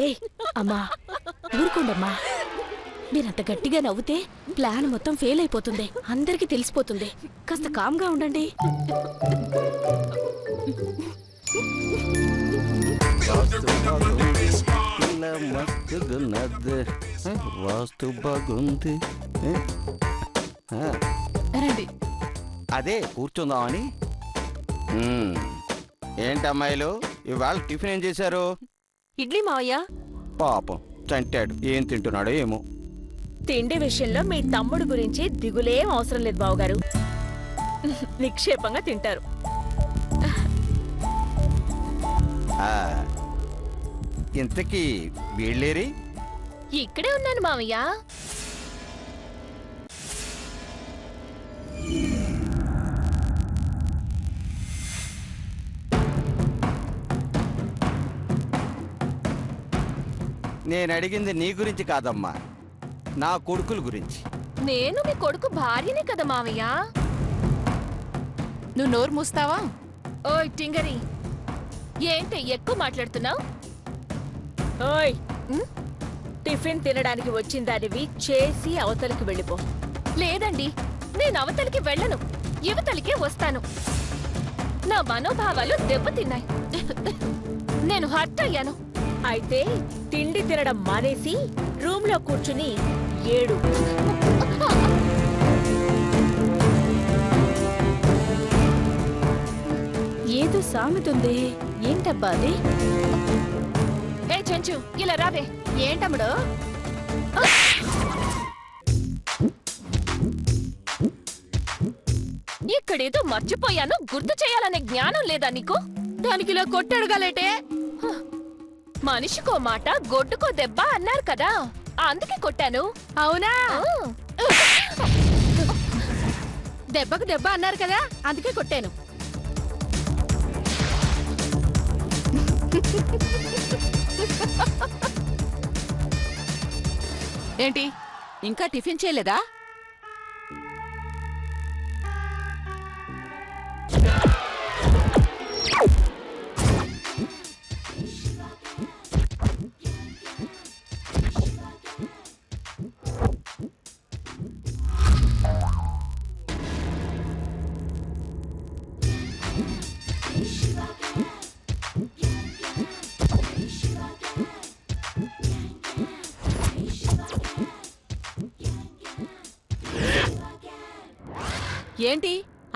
ఏ అమ్మా ఊరుకోండమ్మా. మీరంత గట్టిగా నవ్వుతే ప్లాన్ మొత్తం ఫెయిల్ అయిపోతుంది, అందరికీ తెలిసిపోతుంది. కాస్త కామ్గా ఉండండి. వాస్తు బాగుంది. అదే కూర్చుందామని. ఏంటమ్మాయిలు ఇవాళ టిఫిన్ ఏం చేశారు? ఇడ్లీ మావయ్య. పాపం చంటాడు, ఏం తింటున్నాడో ఏమో. తిండి విషయంలో మీ తమ్ముడు గురించి దిగులేం అవసరం లేదు బావగారు, నిక్షేపంగా తింటారు. ఇంతకీ వీళ్ళేరి? ఇక్కడే ఉన్నాను మావయ్య. నేను అడిగింది నీ గురించి కాదమ్మా, నా కొడుకుల గురించి. నేను మీ కొడుకు భార్యనే కదా మావయ్య. నువ్వు నోరు మూస్తావా? ఓయ్ టింగరి, ఏంటి ఎక్కువ మాట్లాడుతున్నావు? ఓయ్, టిఫిన్ తినడానికి వచ్చిందానివి చేసి అవతలికి వెళ్ళిపో. లేదండి, నేను అవతలికి వెళ్ళను, యువతలికే వస్తాను. నా మనోభావాలు దెబ్బతిన్నాయి, నేను హర్ట్ అయ్యాను. అయితే తిండి తినడం మానేసి రూమ్ లో కూర్చుని ఏడు. ఏదో సామెతుంది, ఏంటబ్బా అది? ఏ చెంచు, ఇలా రావే. ఏంటమ్ముడు? ఇక్కడేదో మర్చిపోయాను, గుర్తు చేయాలనే జ్ఞానం లేదా నీకు? దానికి ఇలా కొట్టడగలేటే? మనిషికో మాట గొడ్డుకో దెబ్బ అన్నారు కదా, అందుకే కొట్టాను. అవునా? దెబ్బకు దెబ్బ అన్నారు కదా, అందుకే కొట్టాను. ఏంటి ఇంకా టిఫిన్ చేయలేదా? ఏంటి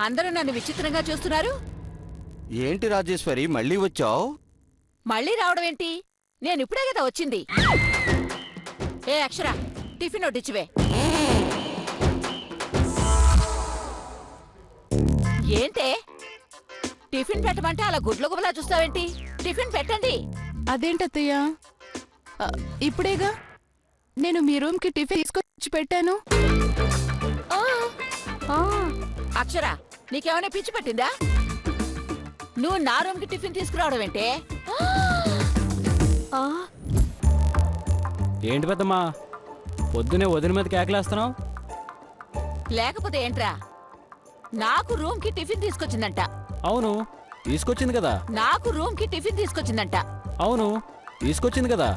అందరూ నన్ను విచిత్రంగా చూస్తున్నారు? ఏంటి రాజేశ్వరి మళ్ళీ వచ్చావు? మళ్ళీ రావడం ఏంటి? నేను ఇప్పుడే కదా వచ్చింది. ఏ అక్షర, టిఫిన్ వడ్డిచ్చివే. ఏంటే టిఫిన్ పెట్టమంటే అలా గుడ్ల గుబలా చూస్తావేంటి? టిఫిన్ పెట్టండి. అదేంటత్తయ్యా, ఇప్పుడేగా నేను మీ రూమ్ కి టిఫిన్ తీసుకొచ్చి పెట్టాను. అక్షర, నీకేమైనా పిచ్చి పట్టిందా? నువ్వు నా రూమ్ కి టిఫిన్ తీసుకురావడం ఏంటే? ఏంటి పెద్దమ్మా పొద్దునే వదిన మీద కేకలేస్తున్నావు? లేకపోతే ఏంట్రా, నాకు రూమ్ కి టిఫిన్ తీసుకొచ్చిందంట. అవును తీసుకొచ్చింది కదా. నాకు రూమ్ కి టిఫిన్ తీసుకొచ్చిందంట. అవును తీసుకొచ్చింది కదా.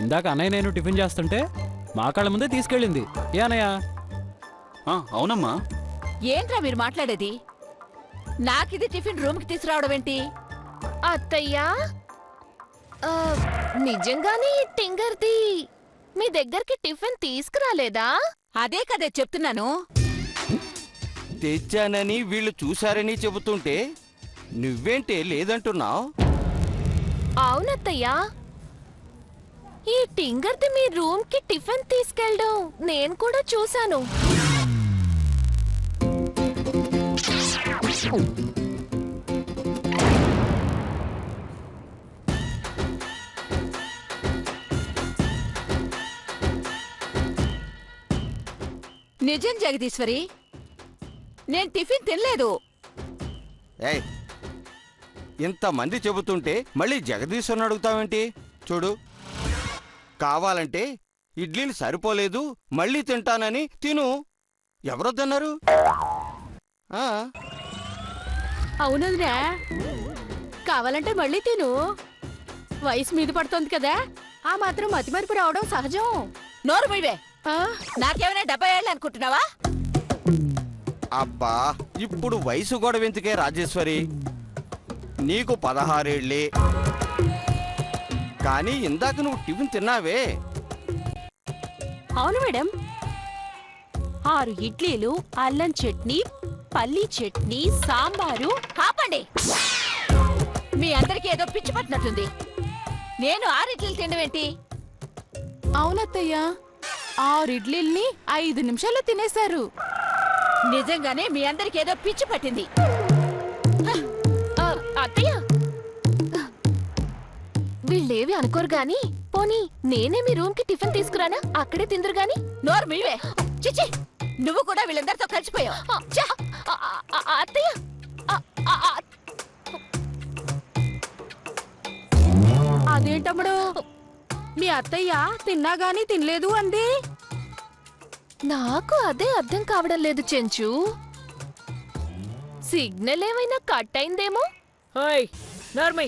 ఇందాక అన్నయ్య నేను టిఫిన్ చేస్తుంటే మా కళ్ళ ముందే తీసుకెళ్ళింది. ఏ అన్నయ్య? అవునమ్మా. ఏంట్రా మీరు మాట్లాడేది? నాకిది టిఫిన్ రూమ్ కి తీసుకురావడం ఏంటి? అత్తయ్యా, నిజంగానే ఈ టింగర్ది మీ దగ్గరికి టిఫిన్ తీసుకురాలేదా? అదే కదే చెప్తున్నాను. తెచ్చానని వీళ్ళు చూశారని చెబుతుంటే నువ్వేంటే లేదంటున్నావు? అవునత్తయ్యా, ఈ టింగర్ది మీ రూమ్ కి టిఫిన్ తీసుకెళ్ళడం నేను కూడా చూశాను. నిజం జగదీశ్వరి, నేను టిఫిన్ తినలేదు. ఏయ్, ఇంతమంది చెబుతుంటే మళ్ళీ జగదీశ్వరుని అడుగుతావేంటి? చూడు, కావాలంటే ఇడ్లీలు సరిపోలేదు మళ్ళీ తింటానని తిను. ఎవరొద్దన్నారు? అవునదిరా, కావాలంటే మళ్ళీ తిను. వయసు మీద పడుతోంది కదా, ఆ మాత్రం మతిమరుపు రావడం సహజం. నోరు మీవే. ఆ, నాకేమైనా 70 ఏళ్ళు అనుకుంటున్నావా? అబ్బా, ఇప్పుడు వయసు గొడవ ఎందుకే రాజేశ్వరి? నీకు 16 ఏళ్ళే. కానీ ఇందాక నువ్వు టిఫిన్ తిన్నావే. అవును మేడం. 6 ఇడ్లీలు, అల్లం చట్నీ, పల్లీ చట్నీ, సాంబారు. ఆపండి. మీ అందరికీ ఏదో పిచ్చి పట్టినట్టుంది. నేను 6 ఇడ్లీలు తినవేంటి? అవునత్తయ్య, 6 ఇడ్లీల్ని 5 నిమిషాల్లో తినేశారు. నిజంగానే మీ అందరికీ ఏదో పిచ్చి పట్టింది. అత్తయ్య, వీళ్ళేవి అనుకోరు గాని, పోనీ నేనే మీ రూమ్ కి టిఫిన్ తీసుకురానా? అక్కడే తిందురు గాని. నోరు మీవే. చిచి, నువ్వు కూడా వీళ్ళందరితో కలిసిపోయావు. అత్తయ్య, అదేంటమ్ముడు, మీ అత్తయ్య తిన్నా గాని తినలేదు అంది. నాకు అదే అర్థం కావడం లేదు చెంచు. సిగ్నల్ ఏమైనా కట్ అయిందేమో. నోర్మై,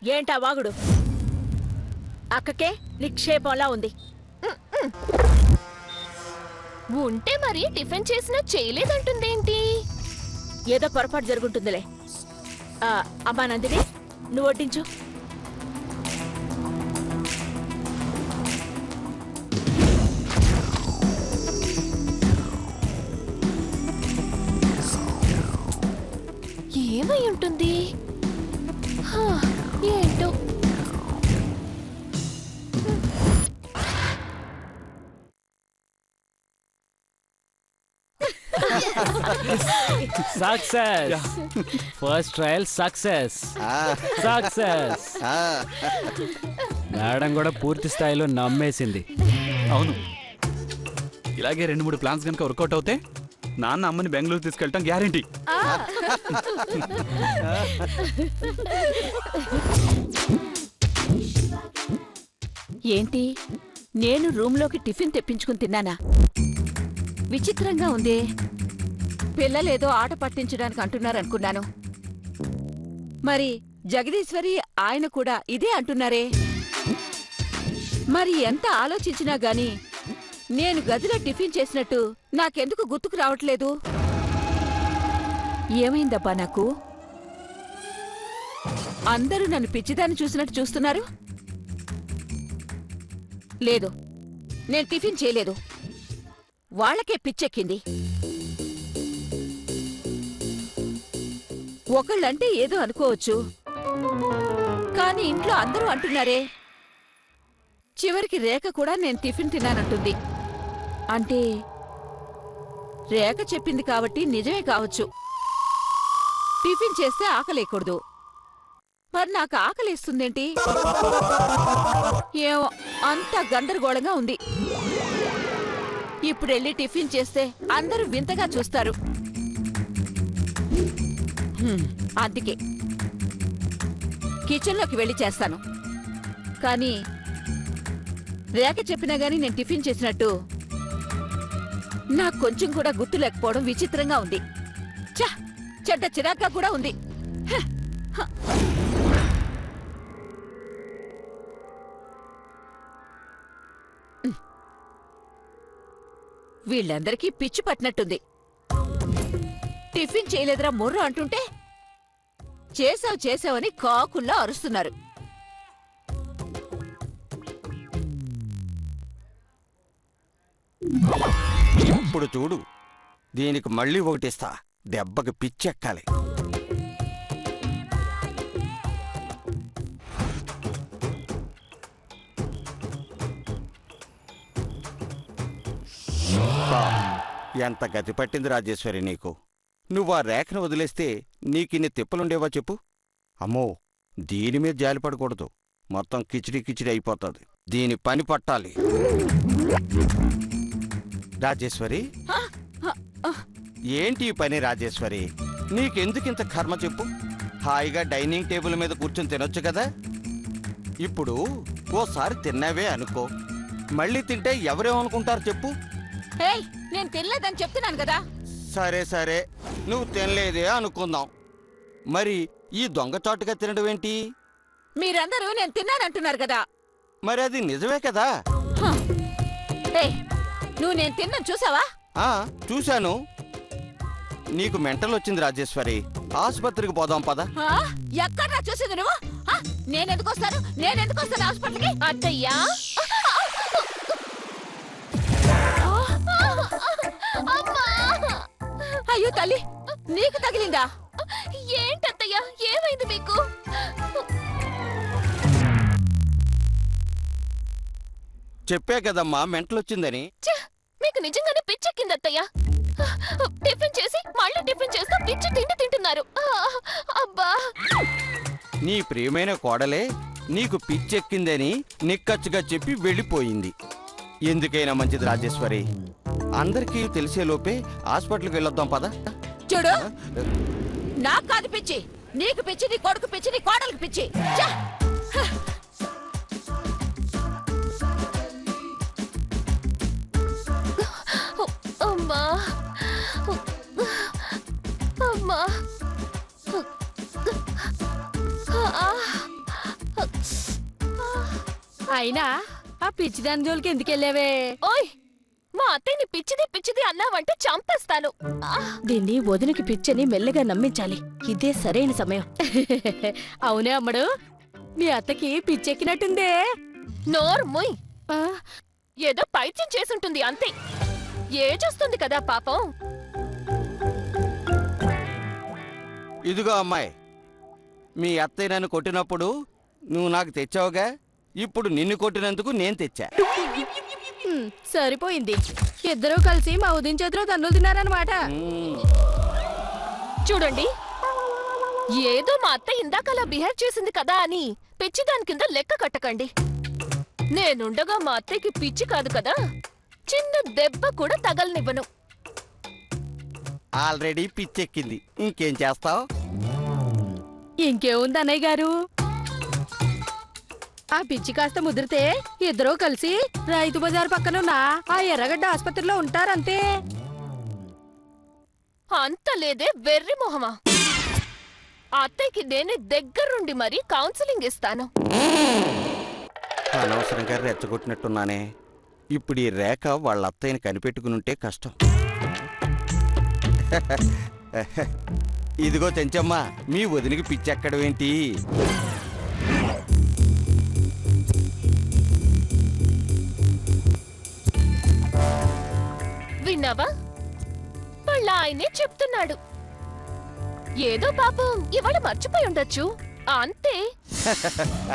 ఏంటా వాగుడు? అక్కకే నిక్షేపంలా ఉంది. ఉంటే మరి టిఫిన్ చేసినా చేయలేదంటుందేంటి? ఏదో పొరపాటు జరుగుంటుందిలే. అమ్మా నందిని, నువ్వు వడ్డించు. ఏమై ఉంటుంది? ఏంటో. Success. First trial success. Success. Madam కూడా పూర్తి స్థాయిలో నమ్మేసింది. అవును, ఇలాగే 2-3 ప్లాన్స్ కనుక వర్కౌట్ అవుతే నాన్న అమ్మని బెంగళూరు తీసుకెళ్ళటం గ్యారెంటీ. ఏంటి, నేను రూమ్లోకి టిఫిన్ తెప్పించుకుని తిన్నానా? విచిత్రంగా ఉందే. పిల్లలేదో ఆట పట్టించడానికి అంటున్నారనుకున్నాను. మరి జగదీశ్వరి ఆయన కూడా ఇదే అంటున్నారే. మరి ఎంత ఆలోచించినా గాని నేను గదిలో టిఫిన్ చేసినట్టు నాకెందుకు గుర్తుకు రావట్లేదు? ఏమైందబ్బా నాకు? అందరూ నన్ను పిచ్చిదాన్ని చూసినట్టు చూస్తున్నారు. లేదు, నేను టిఫిన్ చేయలేదు. వాళ్ళకే పిచ్చెక్కింది. ఒకళ్ళంటే ఏదో అనుకోవచ్చు, కానీ ఇంట్లో అందరూ అంటున్నారే. చివరికి రేఖ కూడా నేను టిఫిన్ తిన్నానంటుంది. అంటే రేఖ చెప్పింది కాబట్టి నిజమే కావచ్చు. టిఫిన్ చేస్తే ఆకలేయకూడదు. మరి నాకు ఆకలేస్తుందేంటి? ఏమో, అంతా గందరగోళంగా ఉంది. ఇప్పుడెళ్ళి టిఫిన్ చేస్తే అందరూ వింతగా చూస్తారు. అందుకే కిచెన్లోకి వెళ్ళి చేస్తాను. కానీ రేఖ చెప్పినా గానీ నేను టిఫిన్ చేసినట్టు నాకు కొంచెం కూడా గుర్తు లేకపోవడం విచిత్రంగా ఉంది. చెడ్డ చిరాగ్గా కూడా ఉంది. వీళ్ళందరికీ పిచ్చి పట్టినట్టుంది. టిఫిన్ చేయలేదురా మొర్రు అంటుంటే చేసావు చేసావని కాకుల్లా అరుస్తున్నారు. ఇప్పుడు చూడు, దీనికి మళ్ళీ ఒకటిస్తా. దెబ్బకి పిచ్చెక్కాలి. ఎంత గతి పట్టింది రాజేశ్వరి నీకు. నువ్వు ఆ రేఖను వదిలేస్తే నీకిన్ని తిప్పలుండేవా చెప్పు? అమ్మో, దీని మీద జాలిపడకూడదు. మొత్తం కిచిడి కిచిడి అయిపోతుంది. దీని పని పట్టాలి. రాజేశ్వరి, ఏంటి ఈ పని రాజేశ్వరి? నీకెందుకింత కర్మ చెప్పు? హాయిగా డైనింగ్ టేబుల్ మీద కూర్చొని తినొచ్చు కదా. ఇప్పుడు ఓసారి తిన్నావే అనుకో, మళ్ళీ తింటే ఎవరేమనుకుంటారు చెప్పు? నేను తినలేదని చెప్తున్నాను కదా. సరే సరే, నువ్వు తినలేదే అనుకుందాం. మరి ఈ దొంగచాటుగా తినడం ఏంటి? మీరందరూ నేను తిన్నానంటున్నారు కదా. మరి అది నిజమే కదా? ఏయ్, నువ్వు నేను తిన్నాను చూసావా? చూశాను. నీకు మెంటల్ వచ్చింది రాజేశ్వరి. ఆసుపత్రికి పోదాం పద. ఎక్కడా చూసింది నువ్వు? నేనెందుకు వస్తాను హాస్పిటల్కి? అత్తయ్యా అయ్యో తల్లి, నీకు తగిలిందా? ఏంటత్తయ్యా, ఏమైంది మీకు? చెప్పే కదమ్మా మెంటల్ వచ్చిందని. మీకు నిజంగానే పిచ్చెక్కింది అత్తయ్యా. టిఫిన్ చేసి మళ్ళీ టిఫిన్ చేస్తూ పిచ్చి తిండి తింటున్నారు. అబ్బా, నీ ప్రియమైన కోడలే నీకు పిచ్చెక్కిందని నిక్కచ్చుగా చెప్పి వెళ్ళిపోయింది. ఎందుకైనా మంచిది రాజేశ్వరి, అందరికీ తెలిసేలోపే హాస్పిటల్కి వెళ్ళొద్దాం పద. చూడు, నాకు కాదు పిచ్చి, నీకు పిచ్చి, నీ కొడుకు పిచ్చి, నీ కోడలికి పిచ్చి. అమ్మా అమ్మా, అయినా ఆ పిచ్చిదాని జోలికి ఎందుకెళ్ళావే? ఓయ్, మా అత్తయ్యని పిచ్చిది అన్నావంటే చంపేస్తాను. దీన్ని వదినకి పిచ్చని మెల్లగా నమ్మించాలి. ఇదే సరైన సమయం. అవునే అమ్మడు, మీ అత్తకి పిచ్చెక్కినట్టుందే. నోరు ముయ్, ఆ, ఏదో పైత్యం చేసుంటుంది అంతే. ఏజొస్తుంది కదా పాపం. ఇదిగో అమ్మాయి, మీ అత్తయ్య నన్ను కొట్టినప్పుడు నువ్వు నాకు తెచ్చావుగా, ఇప్పుడు నిన్ను కొట్టినందుకు నేను తెచ్చా. సరిపోయింది. ఇద్దరూ కలిసి మా ఉదయం చేతిలో తన్నులు తిన్నారనమాట. చూడండి, ఏదో మా అత్త ఇందాకలా బిహేవ్ చేసింది కదా అని పిచ్చిదాని కింద లెక్క కట్టకండి. నేనుండగా మా అత్తయ్యకి పిచ్చి కాదు కదా, చిన్న దెబ్బ కూడా తగలనివ్వను. ఆల్రెడీ పిచ్చెక్కింది, ఇంకేం చేస్తావు? ఇంకేముంది అన్నయ్య గారు, ఆ పిచ్చి కాస్త ముదిరితే ఇద్దరూ కలిసి రైతు బజార్ పక్కనున్న ఆ ఎర్రగడ్డ ఆసుపత్రిలో ఉంటారంతే. అంత లేదే వెర్రి మొహమా. అత్తయ్యకి నేనే దగ్గరుండి మరీ కౌన్సిలింగ్ ఇస్తాను. అనవసరంగా రెచ్చగొట్టినట్టున్నానే. ఇప్పుడు ఈ రేఖ వాళ్ళ అత్తయ్యని కనిపెట్టుకునుంటే కష్టం. ఇదిగో చెంచమ్మా, మీ వదినికి పిచ్చెక్కడం ఏంటి? విన్నావా, వాళ్ళ ఆయనే చెప్తున్నాడు. ఏదో పాపం ఇవాళ మర్చిపోయి ఉండొచ్చు అంతే.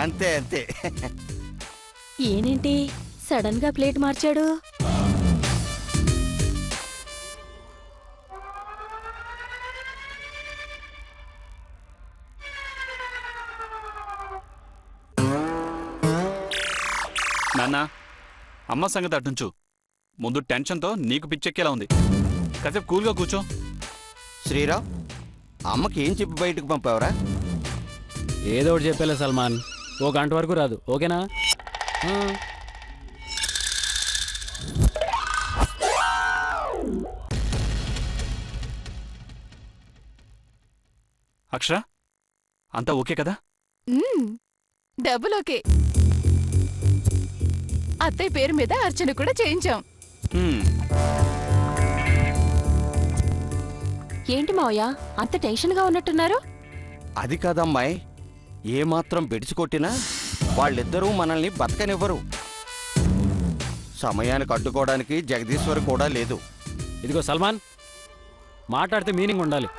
అంతే అంతే. ఏనేంటి సడన్ గా ప్లేట్ మార్చాడు? నాన్న, అమ్మ సంగతి అటుంచు. ముందు టెన్షన్తో నీకు పిచ్చెక్కేలా ఉంది. కాసేపు కూల్గా కూర్చో. శ్రీరామ్, అమ్మకి ఏం చెప్పి బయటకు పంపావరా? ఏదో ఒకటి చెప్పేలే సల్మాన్, ఓ గంట వరకు రాదు, ఓకేనా? అక్షర, అంతా ఓకే కదా? Double okay. అత్తయ్య పేరు మీద అర్చన కూడా చేయించాం. ఏంటి మావయ్య అంత టెన్షన్ గా ఉన్నట్టున్నారు? అది కాదమ్మాయి, ఏమాత్రం బెడిసి కొట్టినా వాళ్ళిద్దరూ మనల్ని బతకనివ్వరు. సమయానికి అడ్డుకోవడానికి జగదీశ్వర్ కూడా లేదు. ఇదిగో సల్మాన్, మాట్లాడితే మీనింగ్ ఉండాలి.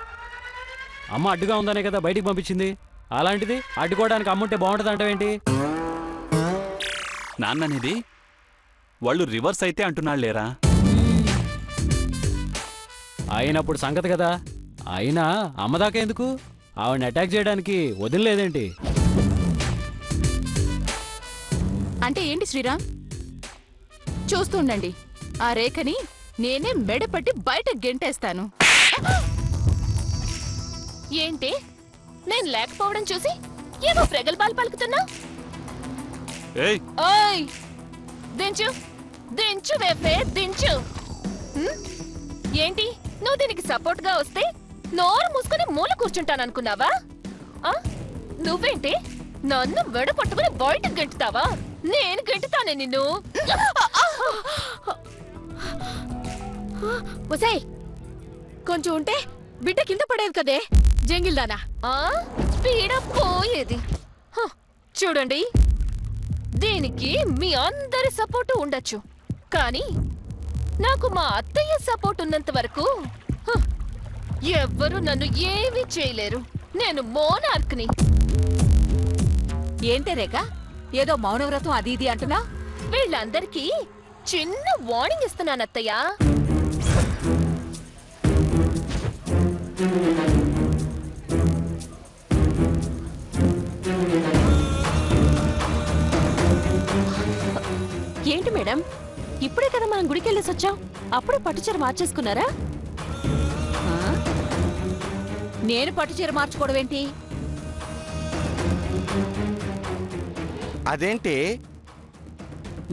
అమ్మ అడ్డుగా ఉందనే కదా బయటికి పంపించింది. అలాంటిది అడ్డుకోవడానికి అమ్ముంటే బాగుంటుంది అంటావేంటి? నాన్న అనేది వాళ్ళు రివర్స్ అయితే అంటున్నాడు లేరా. అయినప్పుడు సంగతి కదా. అయినా అమ్మదాకా ఎందుకు? ఆవిడని అటాక్ చేయడానికి వదిలేదేంటి? అంటే ఏంటి శ్రీరామ్? చూస్తుండండి, ఆ రేఖని నేనే మెడపట్టి బయట గెంటేస్తాను. ఏంటి, నేను లేకపోవడం చూసి ఏవో ప్రగల్భాలు పలుకుతున్నా? ఏయ్, ఓయ్, దించు దించు వేపే దించు. ఏంటి, నువ్వు దీనికి సపోర్ట్ గా వస్తే నోరు మూసుకుని మూల కూర్చుంటాననుకున్నావా? నువ్వేంటి నన్ను వెడ పట్టుకుని బయటకు గెంటుతావా? నేను గెంటుతానే నిన్ను. ఒసేయ్, కొంచెం ఉంటే బిడ్డ కింద పడేది కదే జంగిల్దానా. స్పీడ్ పోయేది. చూడండి, దీనికి మీ అందరి సపోర్టు ఉండొచ్చు, కానీ నాకు మా అత్తయ్య సపోర్ట్ ఉన్నంత వరకు ఎవ్వరూ నన్ను ఏమీ చేయలేరు. నేను మోనార్క్ని. ఏంటే రేఖ, ఏదో మౌనవ్రతం అది ఇది అంటున్నా? వీళ్ళందరికీ చిన్న వార్నింగ్ ఇస్తున్నాను అత్తయ్య. ఏంటి మేడం, ఇప్పుడే కదా మనం గుడికెళ్ళేసి వచ్చాం, అప్పుడే పట్టుచీర మార్చేసుకున్నారా? నేను పట్టుచీర మార్చుకోవడం ఏంటి? అదేంటి,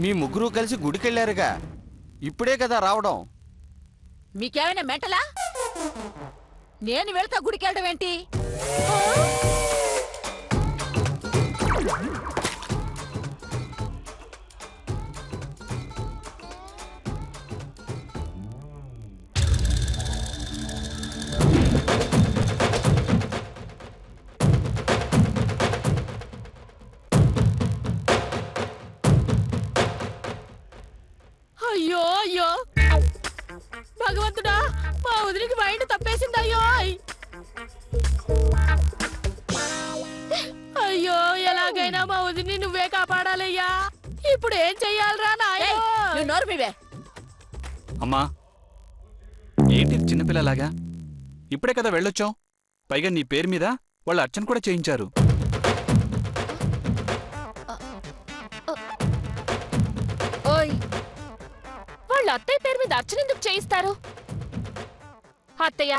మీ ముగ్గురు కలిసి గుడికెళ్ళారుగా, ఇప్పుడే కదా రావడం. మీకేమైనా మెంటలా? నేను వెళ్తా గుడికెళ్ళడం ఏంటి? అయ్యో అయ్యో భగవంతుడా, మా వదిలికి మైండ్ తప్పేసింది. అయ్యో అయ్యో, ఎలాగైనా మా వదిని నువ్వే కాపాడాలయ్యా. ఇప్పుడు ఏం చెయ్యాలరా నాయో? నువ్వు నోరు మీవే. అమ్మా, ఏంటి చిన్నపిల్లలాగా? ఇప్పుడే కదా వెళ్ళొచ్చావు, పైగా నీ పేరు మీద వాళ్ళు అర్చన కూడా చేయించారు. ఓయ్, వాళ్ళ అత్తయ్య పేరు మీద అర్చన ఎందుకు చేయిస్తారు? అత్తయ్య,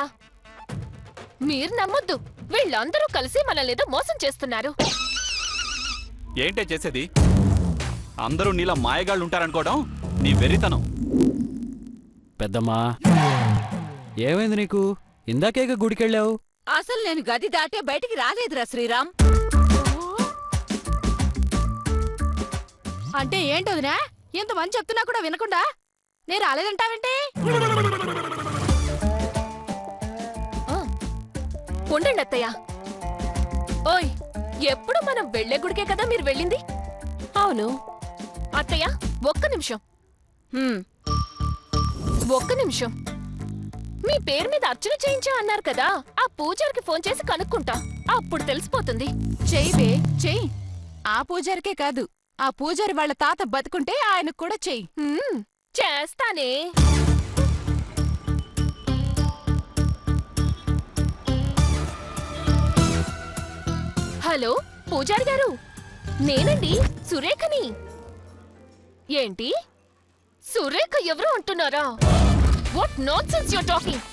మీరు నమ్మొద్దు, వీళ్ళందరూ కలిసి మనల్ని ఏదో మోసం చేస్తున్నారు. ఏంటే చేసేది? అందరూ నీలా మాయగాళ్ళు ఉంటారనుకోవడం నీ వెర్రితనం. పెద్దమ్మా, ఏమైంది నీకు? ఇందాకేగా గుడికెళ్ళావు. అసలు నేను గది దాటే బయటికి రాలేదురా శ్రీరామ్. అంటే ఏంటోదినా, ఇంతమంది చెప్తున్నా కూడా వినకుండా నేను రాలేదంటావేంటి? ఉండండి అత్తయ్య. ఓయ్, ఎప్పుడు మనం వెళ్లే గుడికే కదా మీరు వెళ్ళింది? అవును అత్తయ్య, ఒక్క నిమిషం. ఒక్క నిమిషం. మీ పేరు మీద అర్చన చేయించా అన్నారు కదా, ఆ పూజారికి ఫోన్ చేసి కనుక్కుంటా, అప్పుడు తెలిసిపోతుంది. చెయ్యివే, చెయ్యి. ఆ పూజారికే కాదు, ఆ పూజారి వాళ్ళ తాత బతుకుంటే ఆయనకు కూడా చెయ్యి. చేస్తానే. హలో పూజారి గారు, నేనండి సురేఖని. ఏంటి, సురేఖ ఎవరు అంటున్నారా? What nonsense you are talking?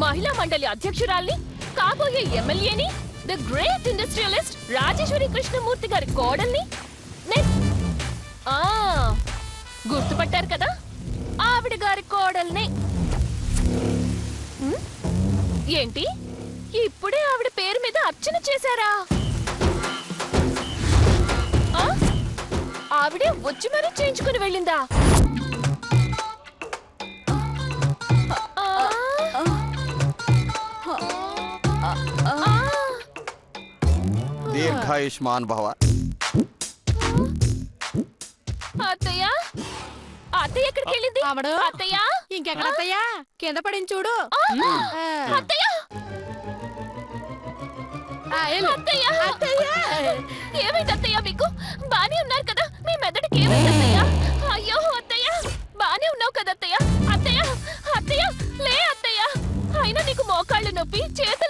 మహిళా మండలి అధ్యక్షురాల్ని, కాబోయే ఎమ్మెల్యేని, the great industrialist Rajeshwari Krishnamurthy గారి కోడల్ని. గుర్తుపట్టారు కదా, ఆవిడ గారి కోడల్ని. ఏంటి, ఇప్పుడే ఆవిడ పేరు మీద అర్చన చేశారా? ఆవిడే వచ్చి మరీ చేయించుకుని వెళ్ళిందా? దీర్ఘాయుష్మాన్ భవ. అత్తయ్య, అత్తయ్య ఎక్కడికి వెళ్ళింది? అత్తయ్య, ఇంకెక్కడత్తయ్యా, కింద పడిన చూడు. అత్తయ్య, ఏమైంది అత్తయ్య మీకు? బానే ఉన్నారు కదా? మీ మెదడుకి ఏమైంది అత్తయ్య? అయ్యో అత్తయ్య, బానే ఉన్నావు కదా అత్తయ్య? అత్తయ్య, అత్తయ్య లే అత్తయ్య. అయినా నీకు మోకాళ్ళు నొప్పి, చేత